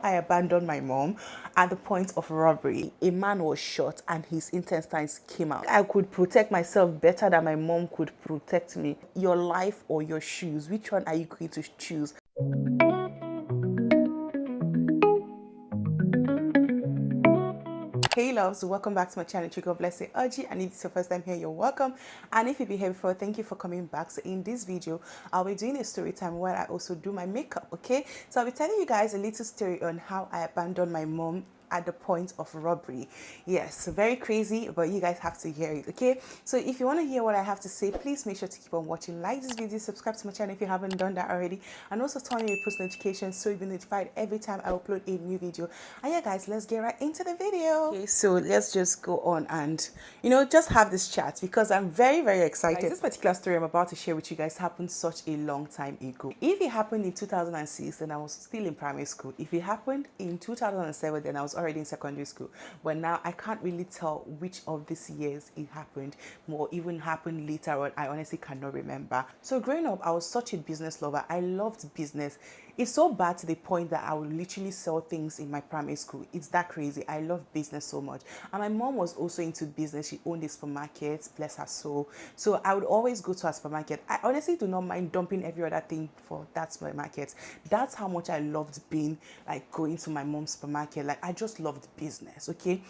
I abandoned my mom at the point of robbery. A man was shot and his intestines came out. I could protect myself better than my mom could protect me. Your life or your shoes, which one are you going to choose? Hey loves, welcome back to my channel. God bless you, Aji. And if it's your first time here, you're welcome. And if you've been here before, thank you for coming back. So in this video, I'll be doing a story time where I also do my makeup, okay? So I'll be telling you guys a little story on how I abandoned my mom at the point of robbery. Yes, very crazy, but you guys have to hear it, okay? So if you want to hear what I have to say, please make sure to keep on watching. Like this video, subscribe to my channel if you haven't done that already, and also turn on your post notifications so you'll be notified every time I upload a new video. And yeah guys, let's get right into the video. Okay, so let's just go on and just have this chat because I'm very excited. Guys, this particular story I'm about to share with you guys happened such a long time ago. If it happened in 2006, then I was still in primary school. If it happened in 2007, then I was already in secondary school. But now I can't really tell which of these years it happened or even happened later on. I honestly cannot remember. So growing up, I was such a business lover. I loved business. It's so bad to the point that I would literally sell things in my primary school. It's that crazy. I love business so much. And my mom was also into business. She owned a supermarket, bless her soul. So I would always go to her supermarket. I honestly do not mind dumping every other thing for that supermarket. That's how much I loved being, like, going to my mom's supermarket. Like, I just loved business, okay?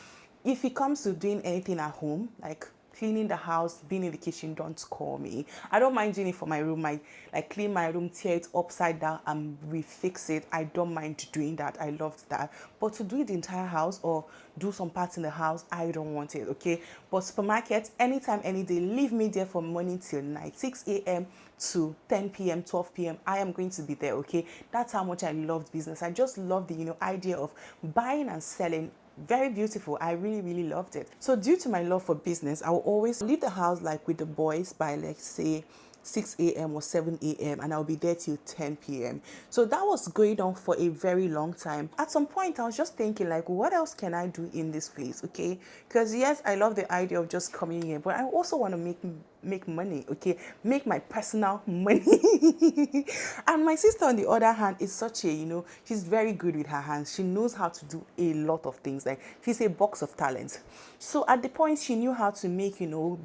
If it comes to doing anything at home, like cleaning the house, being in the kitchen, don't call me. I don't mind doing it for my room. I like clean my room, tear it upside down and refix it. I don't mind doing that. I loved that. But to do the entire house or do some parts in the house, I don't want it, okay? But supermarket, anytime, any day, leave me there from morning till night, 6 a.m. to 10 p.m., 12 p.m. I am going to be there, okay? That's how much I loved business. I just love the, idea of buying and selling. Very beautiful. I really loved it. So due to my love for business, I will always leave the house like with the boys by, like, say 6 a.m. or 7 a.m. and I'll be there till 10 p.m. So that was going on for a very long time. At some point, I was just thinking, like, what else can I do in this place, okay? Because yes, I love the idea of just coming here, but I also want to make money, okay? Make my personal money. And my sister, on the other hand, is such a, she's very good with her hands. She knows how to do a lot of things. Like, she's a box of talent. So at the point, she knew how to make,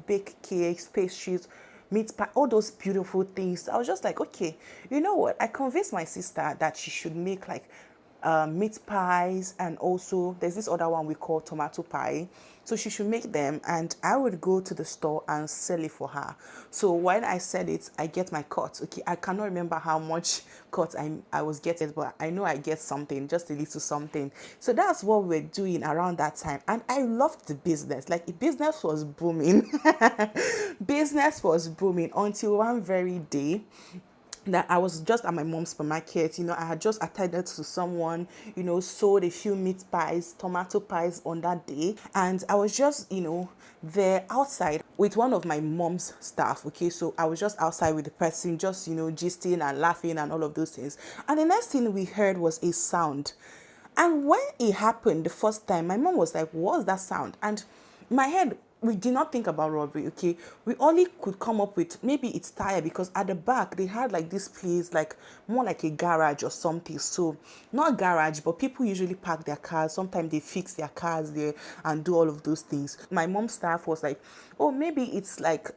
bake cakes, pastries, meat pie, all those beautiful things. I was just like, okay, you know what? I convinced my sister that she should make, like, meat pies, and also there's this other one we call tomato pie. So she should make them and I would go to the store and sell it for her. So when I sell it, I get my cut. Okay, I cannot remember how much cut I was getting, but I know I get something, just a little something. So that's what we're doing around that time. And I loved the business. Like, the business was booming. Business was booming until one very day that I was just at my mom's supermarket. I had just attended to someone, sold a few meat pies, tomato pies on that day. And I was just, there outside with one of my mom's staff. Okay, so I was just outside with the person, just, gisting and laughing and all of those things. And the next thing we heard was a sound. And when it happened the first time, my mom was like, what's that sound? And my head, we did not think about robbery, okay? We only could come up with maybe it's tire, because at the back they had like this place, like more like a garage or something. So not garage, but people usually park their cars. Sometimes they fix their cars there and do all of those things. My mom's staff was like, oh, maybe it's like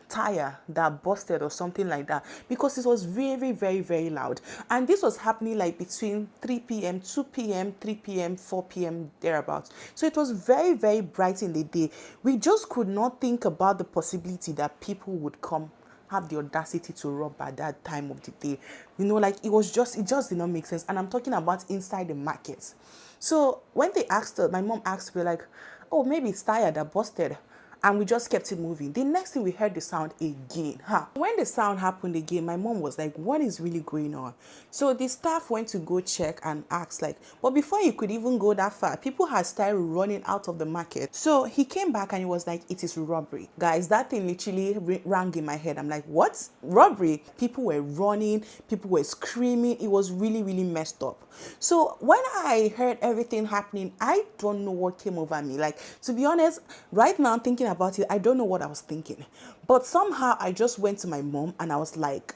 tire that busted or something like that, because it was very loud. And this was happening like between 3 p.m., 2 p.m., 3 p.m., 4 p.m, thereabouts. So it was very bright in the day. We just could not think about the possibility that people would come, have the audacity to rob at that time of the day. Like, it just did not make sense. And I'm talking about inside the market. So when they asked her, my mom asked me, like, oh, maybe it's tire that busted. And we just kept it moving. The next thing, we heard the sound again. When the sound happened again, my mom was like, what is really going on? So the staff went to go check and ask, like, but before you could even go that far, people had started running out of the market. So he came back and he was like, it is robbery. Guys, that thing literally rang in my head. I'm like, what? Robbery? People were running, people were screaming. It was really messed up. So when I heard everything happening, I don't know what came over me. Like, to be honest, right now thinking about it, I don't know what I was thinking. But somehow I just went to my mom and I was like,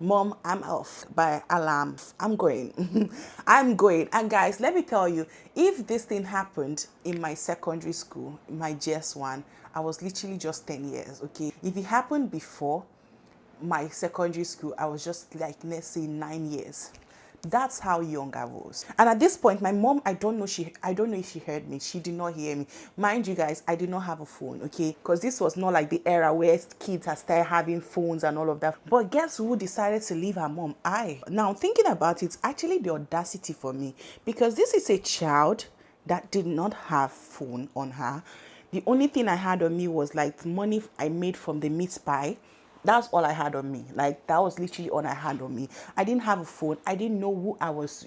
Mom, I'm off by alarm. I'm going. I'm going. And guys, let me tell you, if this thing happened in my secondary school, in my GS1, I was literally just 10 years, okay? If it happened before my secondary school, I was just like, let's say 9 years. That's how young I was. And at this point, my mom, I don't know if she heard me. She did not hear me. Mind you guys, I did not have a phone, okay? Because this was not like the era where kids had started having phones and all of that. But guess who decided to leave her mom? I. Now, thinking about it, actually the audacity for me. Because this is a child that did not have phone on her. The only thing I had on me was like money I made from the meat pie. That's all I had on me. Like, that was literally all I had on me. I didn't have a phone. I didn't know who I was,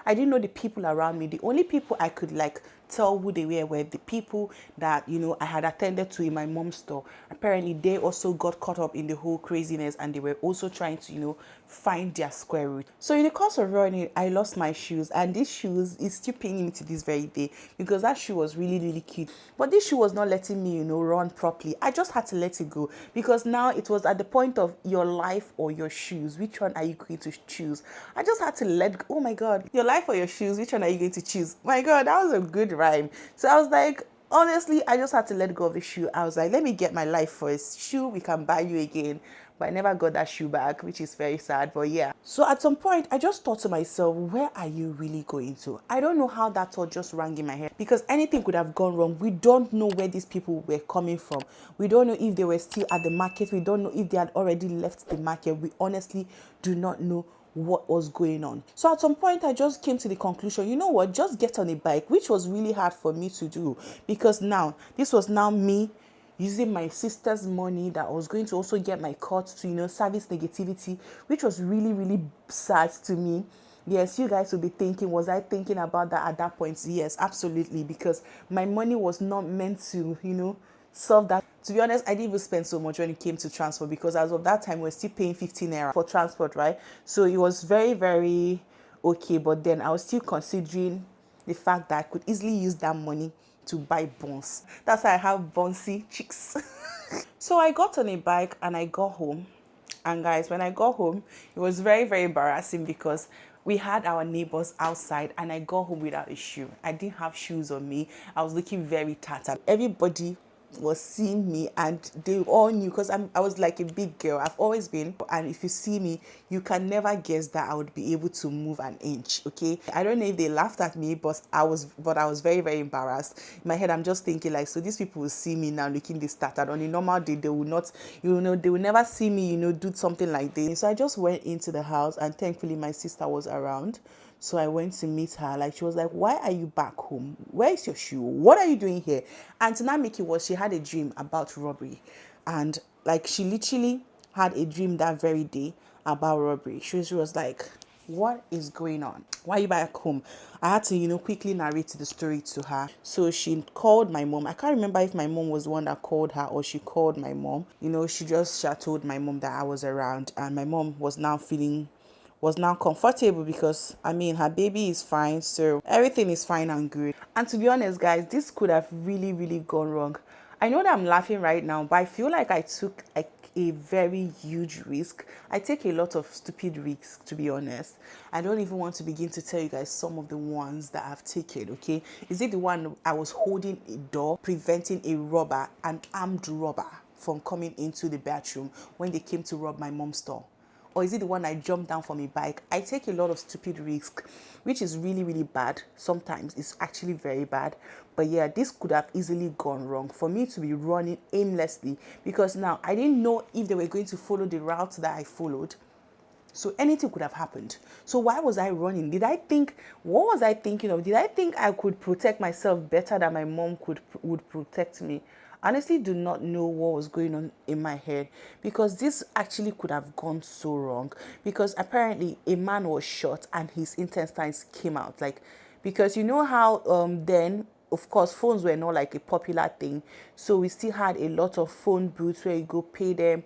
I didn't know the people around me. The only people I could like tell who they were the people that, I had attended to in my mom's store. Apparently, they also got caught up in the whole craziness and they were also trying to, find their square root. So in the course of running, I lost my shoes, and this shoes is still paining me to this very day because that shoe was really, really cute. But this shoe was not letting me, run properly. I just had to let it go because now it was at the point of your life or your shoes. Which one are you going to choose? I just had to let go. Oh my God, your life or your shoes? Which one are you going to choose? My God, that was a good rhyme. So I was like, honestly, I just had to let go of the shoe. I was like, let me get my life first. Shoe, we can buy you again. But I never got that shoe back, which is very sad. But yeah. So at some point, I just thought to myself, where are you really going to? I don't know how that thought just rang in my head because anything could have gone wrong. We don't know where these people were coming from. We don't know if they were still at the market. We don't know if they had already left the market. We honestly do not know what was going on. So at some point I just came to the conclusion, you know what, just get on a bike, which was really hard for me to do because now this was now me using my sister's money that I was going to also get my cut to, service negativity, which was really, really sad to me. Yes, you guys will be thinking, was I thinking about that at that point? Yes, absolutely, because my money was not meant to, solve that. To be honest, I didn't even spend so much when it came to transport because as of that time, we were still paying 15 naira for transport, right? So it was very, very okay. But then I was still considering the fact that I could easily use that money to buy buns. That's why I have bunsy cheeks. So I got on a bike and I got home. And guys, when I got home, it was very, very embarrassing because we had our neighbors outside and I got home without a shoe. I didn't have shoes on me. I was looking very tattered. Everybody was seeing me and they all knew because I was like a big girl. I've always been, and if you see me, you can never guess that I would be able to move an inch. Okay, I don't know if they laughed at me, but I was very, very embarrassed. In my head, I'm just thinking like, so these people will see me now looking this started. On a normal day, they will not, they will never see me, do something like this. So I just went into the house and thankfully my sister was around. So I went to meet her. Like, she was like, why are you back home? Where is your shoe? What are you doing here? And to not make it worse, she had a dream about robbery. And like, she literally had a dream that very day about robbery. She was like, what is going on? Why are you back home? I had to, quickly narrate the story to her. So she called my mom. I can't remember if my mom was the one that called her or she called my mom. She told my mom that I was around. And my mom was now comfortable because her baby is fine, so everything is fine and good. And to be honest, guys, this could have really, really gone wrong. I know that I'm laughing right now, but I feel like I took a very huge risk. I take a lot of stupid risks, to be honest. I don't even want to begin to tell you guys some of the ones that I've taken. Okay, is it the one I was holding a door preventing an armed robber from coming into the bathroom when they came to rob my mom's store? Or is it the one I jumped down from a bike? I take a lot of stupid risks, which is really, really bad. Sometimes it's actually very bad. But yeah, this could have easily gone wrong for me to be running aimlessly because now I didn't know if they were going to follow the route that I followed. So anything could have happened. So why was I running? What was I thinking of? Did I think I could protect myself better than my mom would protect me? Honestly, do not know what was going on in my head because this actually could have gone so wrong because apparently a man was shot and his intestines came out. Like, because you know how then, of course, phones were not like a popular thing. So we still had a lot of phone booths where you go pay them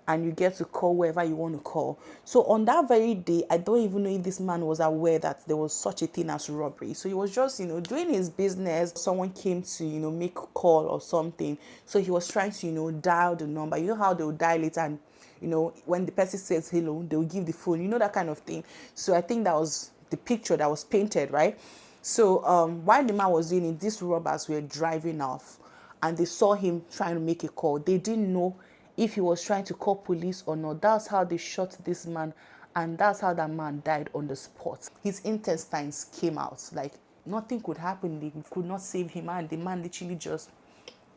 and you get to call wherever you want to call. So on that very day, I don't even know if this man was aware that there was such a thing as robbery. So he was just, doing his business. Someone came to, make a call or something. So he was trying to, dial the number. You know how they'll dial it and you know, when the person says hello, they'll give the phone, you know, that kind of thing. So I think that was the picture that was painted, right? So while the man was doing it, these robbers were driving off and they saw him trying to make a call. They didn't know if he was trying to call police or not. That's how they shot this man, and that's how that man died on the spot. His intestines came out. Like, nothing could happen. They could not save him, and the man literally just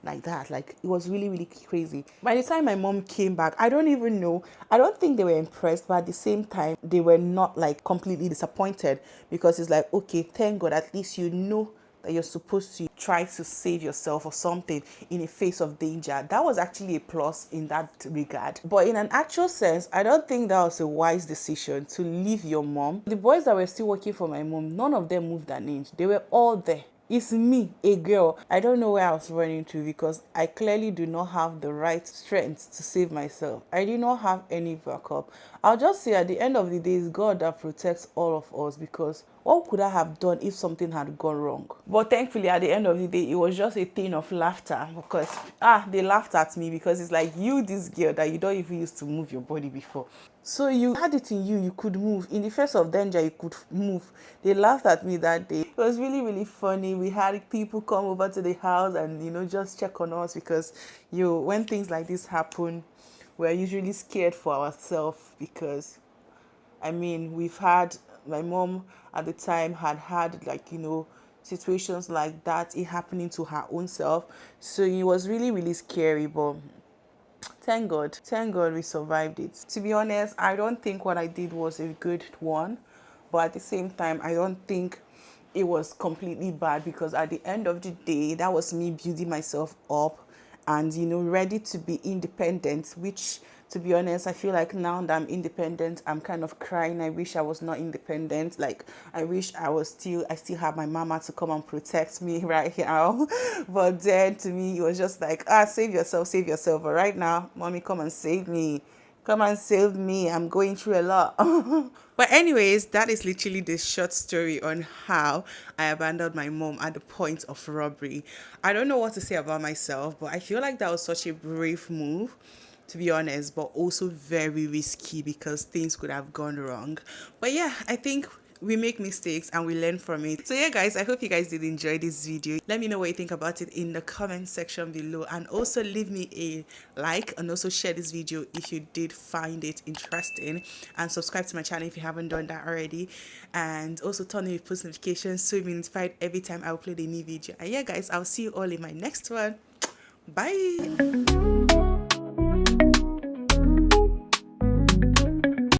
like that. Like, it was really, really crazy. By the time my mom came back, I don't even know, I don't think they were impressed, but at the same time they were not like completely disappointed, because it's like, okay, thank God, at least you know that you're supposed to try to save yourself or something in a face of danger. That was actually a plus in that regard. But in an actual sense, I don't think that was a wise decision to leave your mom. The boys that were still working for my mom, none of them moved an inch. They were all there. It's me, a girl. I don't know where I was running to, because I clearly do not have the right strength to save myself. I do not have any backup. I'll just say at the end of the day, it's God that protects all of us, because what could I have done if something had gone wrong? But thankfully, at the end of the day, it was just a thing of laughter, because they laughed at me, because it's like, you, this girl that you don't even used to move your body before. So you had it in you could move. In the face of danger, you could move. They laughed at me that day. It was really, really funny. We had people come over to the house and, you know, just check on us, because when things like this happen, we're usually scared for ourselves, because I mean, we've had, my mom at the time had like, you know, situations like that happening to her own self. So it was really, really scary, but thank God we survived it. To be honest, I don't think what I did was a good one, but at the same time, I don't think it was completely bad, because at the end of the day, that was me building myself up and, you know, ready to be independent, which, to be honest, I feel like now that I'm independent, I'm kind of crying. I wish I was not independent. Like, I wish I still have my mama to come and protect me right now. But then to me, it was just like, save yourself. But right now, mommy, come and save me. Come and save me. I'm going through a lot. But anyways, that is literally the short story on how I abandoned my mom at the point of robbery. I don't know what to say about myself, but I feel like that was such a brave move, to be honest, but also very risky, because things could have gone wrong. But yeah, I think we make mistakes and we learn from it. So yeah, guys, I hope you guys did enjoy this video. Let me know what you think about it in the comment section below, and also leave me a like, and also share this video if you did find it interesting, and subscribe to my channel if you haven't done that already, and also turn on your post notifications so you'll be notified every time I upload a new video. And yeah, guys, I'll see you all in my next one. Bye.